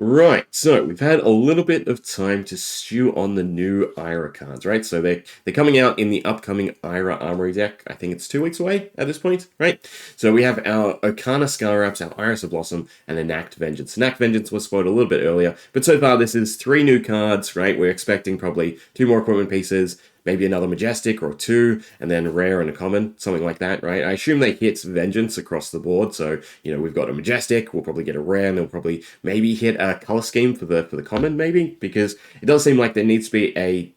Right, so we've had a little bit of time to stew on the new Ira cards, right? So they're coming out in the upcoming Ira Armory deck. I think it's 2 weeks away at this point, right? So we have our Okana Scar Wraps, our Iris of Blossom, and Enact Vengeance. Enact Vengeance was spoiled a little bit earlier, but so far this is 3 new cards, right? We're expecting probably 2 more equipment pieces, maybe another Majestic or 2, and then Rare and a Common, something like that, right? I assume they hit Vengeance across the board, so, we've got a Majestic, we'll probably get a Rare, and they'll probably maybe hit a color scheme for the Common, maybe, because it does seem like there needs to be a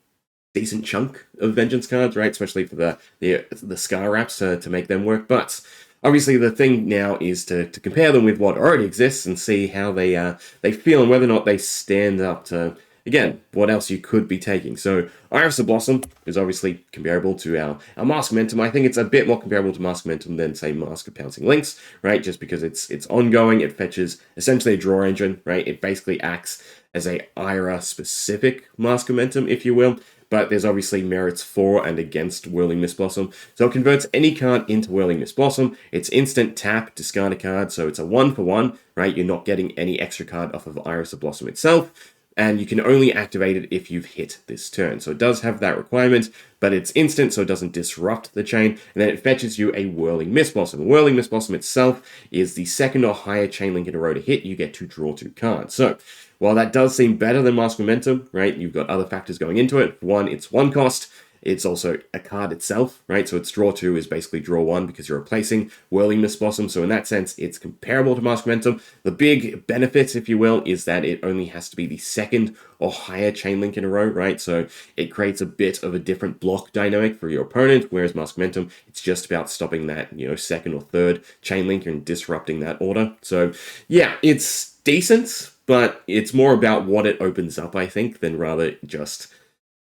decent chunk of Vengeance cards, right? Especially for the Scar Wraps to make them work, but obviously the thing now is to compare them with what already exists and see how they feel and whether or not they stand up to, again, what else you could be taking. So Iris of Blossom is obviously comparable to our Mask Momentum. I think it's a bit more comparable to Mask Momentum than, say, Mask of Pouncing Lynx, right? Just because it's ongoing, it fetches essentially a draw engine, right? It basically acts as a Ira-specific Mask Momentum, if you will, but there's obviously merits for and against Whirling Mist Blossom. So it converts any card into Whirling Mist Blossom. It's instant tap, discard a card, so it's a 1-for-1, right? You're not getting any extra card off of Iris of Blossom itself, and you can only activate it if you've hit this turn. So it does have that requirement, but it's instant, so it doesn't disrupt the chain, and then it fetches you a Whirling Mist Blossom. Whirling Mist Blossom itself is the second or higher chain link in a row to hit. You get to draw 2 cards. So while that does seem better than Mask Momentum, right, you've got other factors going into it. One, it's 1 cost. It's also a card itself, right? So its draw 2 is basically draw 1 because you're replacing Whirling Mist Blossom. So in that sense, it's comparable to Mask Momentum. The big benefit, if you will, is that it only has to be the second or higher chain link in a row, right? So it creates a bit of a different block dynamic for your opponent, whereas Mask Momentum, it's just about stopping that, second or third chain link and disrupting that order. So yeah, it's decent, but it's more about what it opens up, I think, than rather just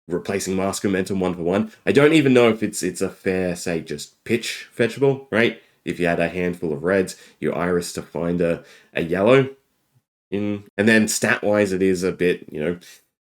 replacing Mask Momentum 1-for-1. I don't even know if it's a fair, say, just pitch fetchable, right? If you had a handful of reds, your Iris to find a yellow. And then stat-wise, it is a bit,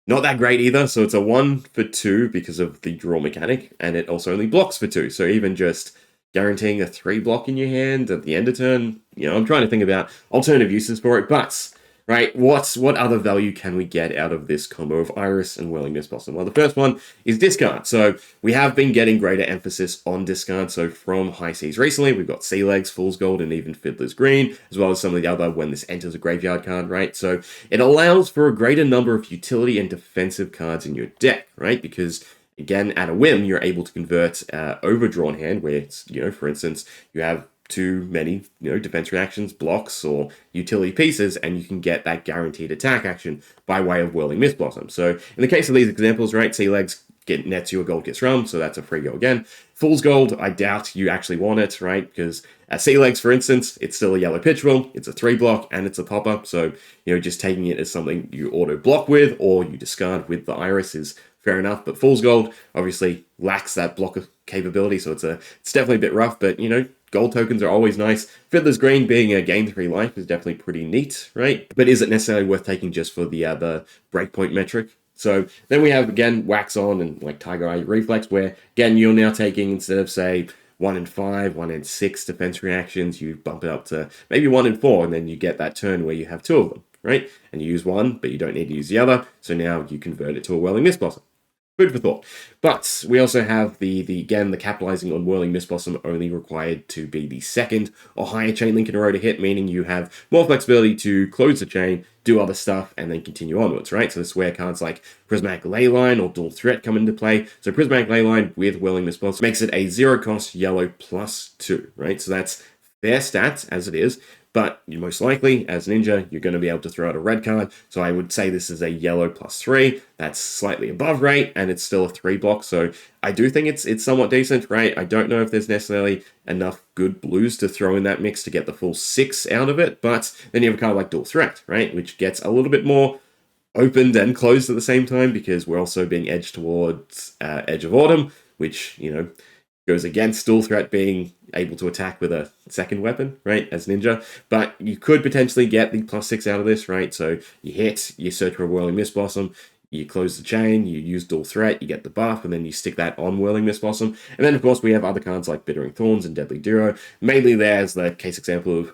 not that great either. So it's a 1-for-2 because of the draw mechanic, and it also only blocks for 2. So even just guaranteeing a 3 block in your hand at the end of turn, I'm trying to think about alternative uses for it, but right, what other value can we get out of this combo of Iris and Whirling Mist Blossom? Well, the first one is discard. So we have been getting greater emphasis on discard. So from High Seas recently, we've got Sea Legs, Fool's Gold, and even Fiddler's Green, as well as some of the other when this enters a graveyard card, right? So it allows for a greater number of utility and defensive cards in your deck, right? Because again, at a whim, you're able to convert overdrawn hand, where it's, for instance, you have too many, defense reactions, blocks, or utility pieces, and you can get that guaranteed attack action by way of Whirling Mist Blossom. So in the case of these examples, right, Sea Legs nets you a gold gets rum, so that's a free go again. Fool's Gold, I doubt you actually want it, right, because at Sea Legs, for instance, it's still a yellow pitchable, it's a 3-block, and it's a popper, so, just taking it as something you auto-block with, or you discard with the Iris is fair enough, but Fool's Gold obviously lacks that block capability, so it's definitely a bit rough, but, gold tokens are always nice. Fiddler's Green being a gain 3 life is definitely pretty neat, right? But is it necessarily worth taking just for the breakpoint metric? So then we have, again, Wax On and like Tiger Eye Reflex, where, again, you're now taking, instead of, say, 1 in 5, 1 in 6 defense reactions, you bump it up to maybe 1 in 4, and then you get that turn where you have 2 of them, right? And you use one, but you don't need to use the other, so now you convert it to a Whirling Mist Blossom. Food for thought. But we also have the capitalizing on Whirling Mist Blossom only required to be the second or higher chain link in a row to hit, meaning you have more flexibility to close the chain, do other stuff, and then continue onwards, right? So this is where cards like Prismatic Leyline or Dual Threat come into play. So Prismatic Leyline with Whirling Mist Blossom makes it a 0-cost yellow +2, right? So that's fair stats as it is, but you most likely, as Ninja, you're going to be able to throw out a red card. So I would say this is a yellow +3. That's slightly above rate, and it's still a 3-block. So I do think it's somewhat decent, right? I don't know if there's necessarily enough good blues to throw in that mix to get the full 6 out of it. But then you have a card like Dual Threat, right? Which gets a little bit more opened and closed at the same time, because we're also being edged towards Edge of Autumn, which, goes against Dual Threat being able to attack with a second weapon, right, as Ninja. But you could potentially get the +6 out of this, right? So you hit, you search for a Whirling Mist Blossom, you close the chain, you use Dual Threat, you get the buff, and then you stick that on Whirling Mist Blossom. And then, of course, we have other cards like Bittering Thorns and Deadly Duro. Mainly there as the case example of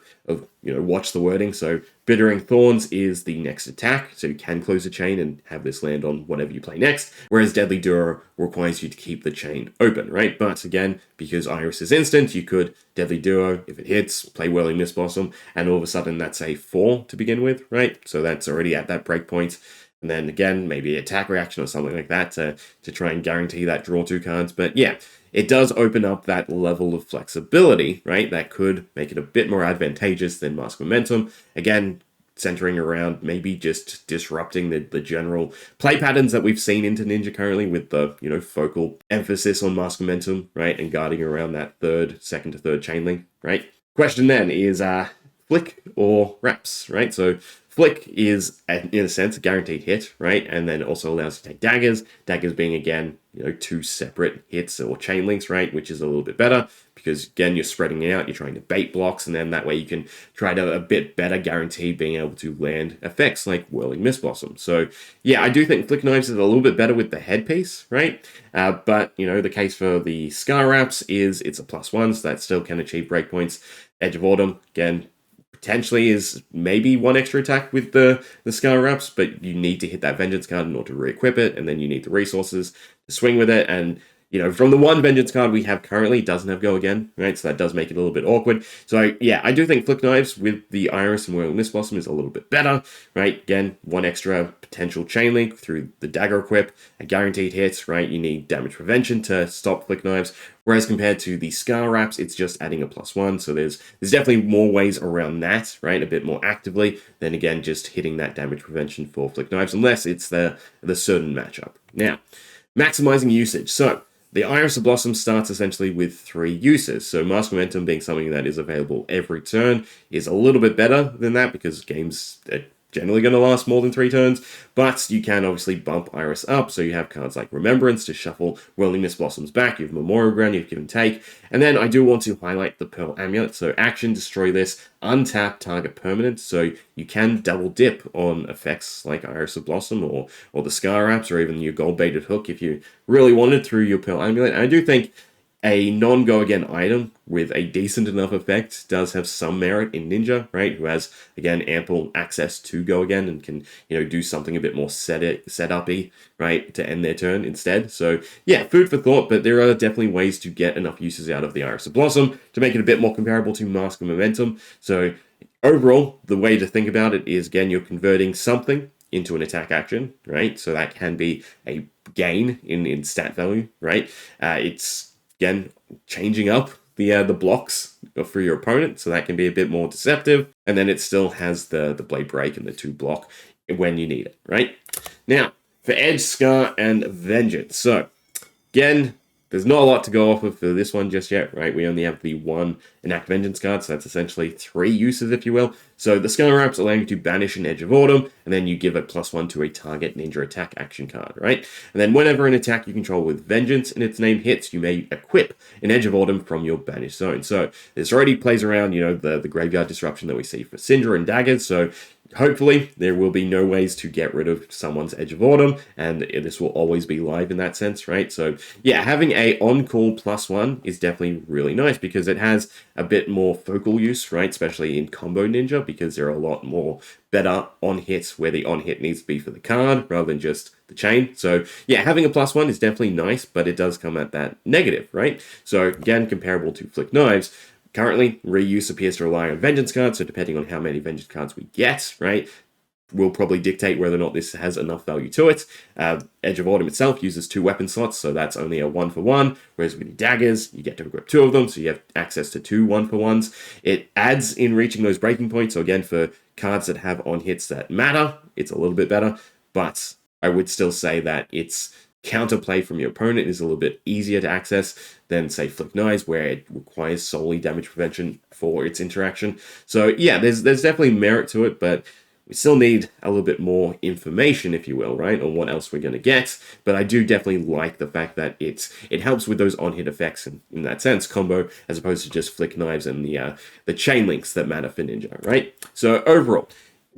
watch the wording. So Bittering Thorns is the next attack, so you can close the chain and have this land on whatever you play next, whereas Deadly Duo requires you to keep the chain open, right? But again, because Iris is instant, you could Deadly Duo, if it hits, play Whirling Mist Blossom, and all of a sudden that's a 4 to begin with, right? So that's already at that breakpoint. And then again, maybe attack reaction or something like that to try and guarantee that draw 2 cards. But yeah, it does open up that level of flexibility, right? That could make it a bit more advantageous than Mask Momentum. Again, centering around maybe just disrupting the general play patterns that we've seen into Ninja currently with the, focal emphasis on Mask Momentum, right? And guarding around that second to third chain link, right? Question then is Flick or Wraps, right? So Flick is, in a sense, a guaranteed hit, right? And then also allows you to take daggers. Daggers being, again, 2 separate hits or chain links, right? Which is a little bit better because, again, you're spreading it out. You're trying to bait blocks, and then that way you can try to a bit better guarantee being able to land effects like Whirling Mist Blossom. So, yeah, I do think Flick Knives is a little bit better with the headpiece, right? But, the case for the Scar Wraps is it's a +1, so that still can achieve breakpoints. Edge of Autumn, again, potentially is maybe 1 extra attack with the Scar Wraps, but you need to hit that Vengeance card in order to re-equip it, and then you need the resources to swing with it, and from the 1 Vengeance card we have currently, it doesn't have Go Again, right? So that does make it a little bit awkward. So yeah, I do think Flick Knives with the Iris and Whirling Mist Blossom is a little bit better, right? Again, 1 extra potential chain link through the dagger equip, a guaranteed hit, right? You need damage prevention to stop Flick Knives. Whereas compared to the Scar Wraps, it's just adding a +1. So there's definitely more ways around that, right? A bit more actively than, again, just hitting that damage prevention for Flick Knives, unless it's the certain matchup. Now, maximizing usage. So the Iris of Blossom starts essentially with 3 uses. So Mask Momentum being something that is available every turn is a little bit better than that because games are generally going to last more than 3 turns, but you can obviously bump Iris up, so you have cards like Remembrance to shuffle Whirling Mist Blossoms back, you have Memorial Ground, you have Give and Take, and then I do want to highlight the Pearl Amulet, so action, destroy this, untap target permanent, so you can double dip on effects like Iris of Blossom or the Scar Wraps, or even your Gold-Baited Hook if you really wanted through your Pearl Amulet, and I do think a non-go again item with a decent enough effect does have some merit in Ninja, right? Who has, again, ample access to go again and can, do something a bit more set-up-y, right, to end their turn instead. So, yeah, food for thought, but there are definitely ways to get enough uses out of the Iris of Blossom to make it a bit more comparable to Mask of Momentum. So, overall, the way to think about it is, again, you're converting something into an attack action, right? So that can be a gain in stat value, right? It's again, changing up the blocks for your opponent, so that can be a bit more deceptive. And then it still has the Blade Break and the 2 block when you need it, right? Now, for Edge, Scar, and Vengeance. So, again, there's not a lot to go off of for this one just yet, right? We only have the 1 Enact Vengeance card, so that's essentially 3 uses, if you will. So the Scar Wraps allow you to banish an Edge of Autumn, and then you give a +1 to a target ninja attack action card, right? And then whenever an attack you control with Vengeance in its name hits, you may equip an Edge of Autumn from your banished zone. So this already plays around, the graveyard disruption that we see for Syndra and Daggers, so hopefully, there will be no ways to get rid of someone's Edge of Autumn, and this will always be live in that sense, right? So, yeah, having a on-call +1 is definitely really nice because it has a bit more focal use, right? Especially in Combo Ninja, because there are a lot more better on-hits where the on-hit needs to be for the card rather than just the chain. So, yeah, having a +1 is definitely nice, but it does come at that negative, right? So, again, comparable to Flick Knives, currently, reuse appears to rely on Vengeance cards, so depending on how many Vengeance cards we get, right, will probably dictate whether or not this has enough value to it. Edge of Autumn itself uses 2 weapon slots, so that's only a 1-for-1, whereas with daggers, you get to equip 2 of them, so you have access to 2 1-for-1s. It adds in reaching those breaking points, so again, for cards that have on-hits that matter, it's a little bit better, but I would still say that it's counterplay from your opponent is a little bit easier to access than, say, Flick Knives, where it requires solely damage prevention for its interaction. So, yeah, there's definitely merit to it, but we still need a little bit more information, if you will, right, on what else we're going to get. But I do definitely like the fact that it helps with those on-hit effects in that sense, combo, as opposed to just Flick Knives and the chain links that matter for Ninja, right? So, overall,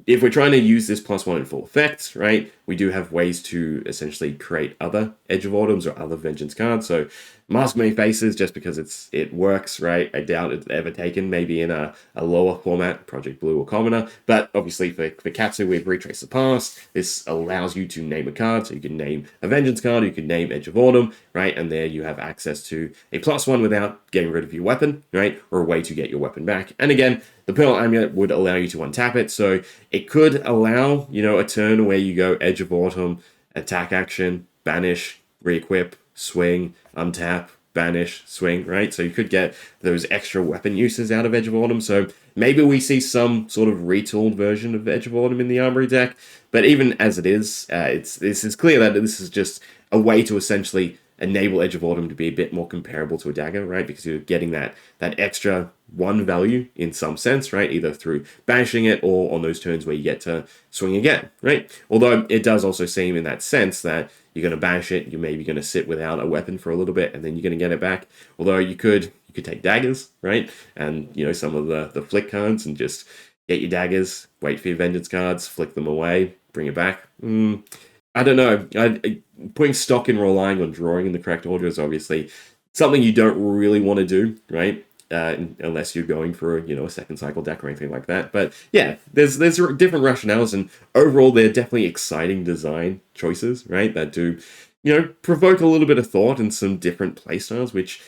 if we're trying to use this +1 in full effect, right, we do have ways to essentially create other Edge of Autumns or other Vengeance cards. So Mask Many Faces, just because it works, right? I doubt it's ever taken, maybe in a lower format, Project Blue or Commoner. But obviously for Katsu, we've Retraced the Past. This allows you to name a card. So you can name a Vengeance card, you can name Edge of Autumn, right? And there you have access to a +1 without getting rid of your weapon, right? Or a way to get your weapon back. And again, the Pearl Amulet would allow you to untap it. So it could allow, a turn where you go Edge of Autumn, attack action, banish, re-equip, swing, untap, banish, swing, right? So you could get those extra weapon uses out of Edge of Autumn. So maybe we see some sort of retooled version of Edge of Autumn in the Armory deck. But even as it is, this is clear that this is just a way to essentially enable Edge of Autumn to be a bit more comparable to a dagger, right? Because you're getting that extra 1 value in some sense, right? Either through banishing it or on those turns where you get to swing again, right? Although it does also seem in that sense that you're going to banish it, you're maybe going to sit without a weapon for a little bit, and then you're going to get it back. Although you could take daggers, right? And, some of the flick cards and just get your daggers, wait for your vengeance cards, flick them away, bring it back. I don't know. Putting stock in relying on drawing in the correct order is obviously something you don't really want to do, right? Unless you're going for a second cycle deck or anything like that. But yeah, there's different rationales, and overall they're definitely exciting design choices, right? That do provoke a little bit of thought and some different playstyles. Which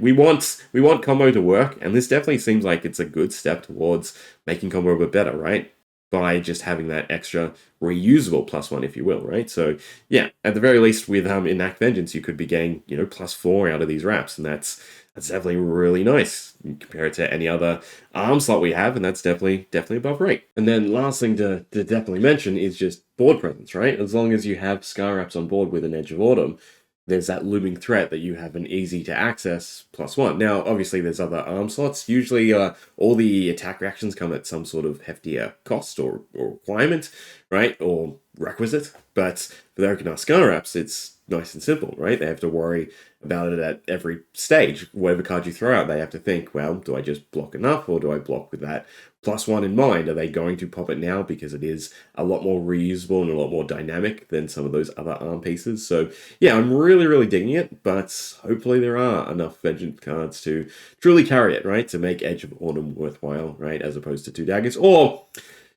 we want combo to work, and this definitely seems like it's a good step towards making combo a bit better, right? By just having that extra reusable +1, if you will, right? So yeah, at the very least with Enact Vengeance, you could be getting +4 out of these wraps, and that's definitely really nice. You compare it to any other arm slot we have, and that's definitely above rate. And then last thing to definitely mention is just board presence, right? As long as you have Scar Wraps on board with an Edge of Autumn, there's that looming threat that you have an easy to access +1. Now, obviously, there's other arm slots. Usually, all the attack reactions come at some sort of heftier cost or requirement, right? Or requisite. But for the Okana Scar Wraps, it's nice and simple, right? They have to worry about it at every stage. Whatever card you throw out, they have to think, well, do I just block enough, or do I block with that +1 in mind? Are they going to pop it now because it is a lot more reusable and a lot more dynamic than some of those other arm pieces? So yeah, I'm really, really digging it, but hopefully there are enough Vengeance cards to truly carry it, right? To make Edge of Autumn worthwhile, right? As opposed to 2 daggers. Or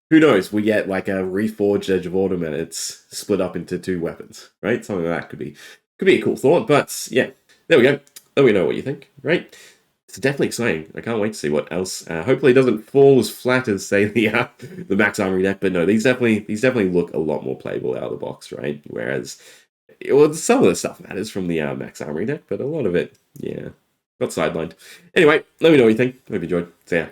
who knows, we get like a reforged Edge of Autumn and it's split up into 2 weapons, right? Something like that could be a cool thought. But yeah, there we go. Let me know what you think, right? It's definitely exciting. I can't wait to see what else. Hopefully it doesn't fall as flat as, say, the Max Armory deck. But no, these definitely look a lot more playable out of the box, right? Whereas, some of the stuff matters from the Max Armory deck, but a lot of it, got sidelined. Anyway, let me know what you think. Hope you enjoyed. See ya.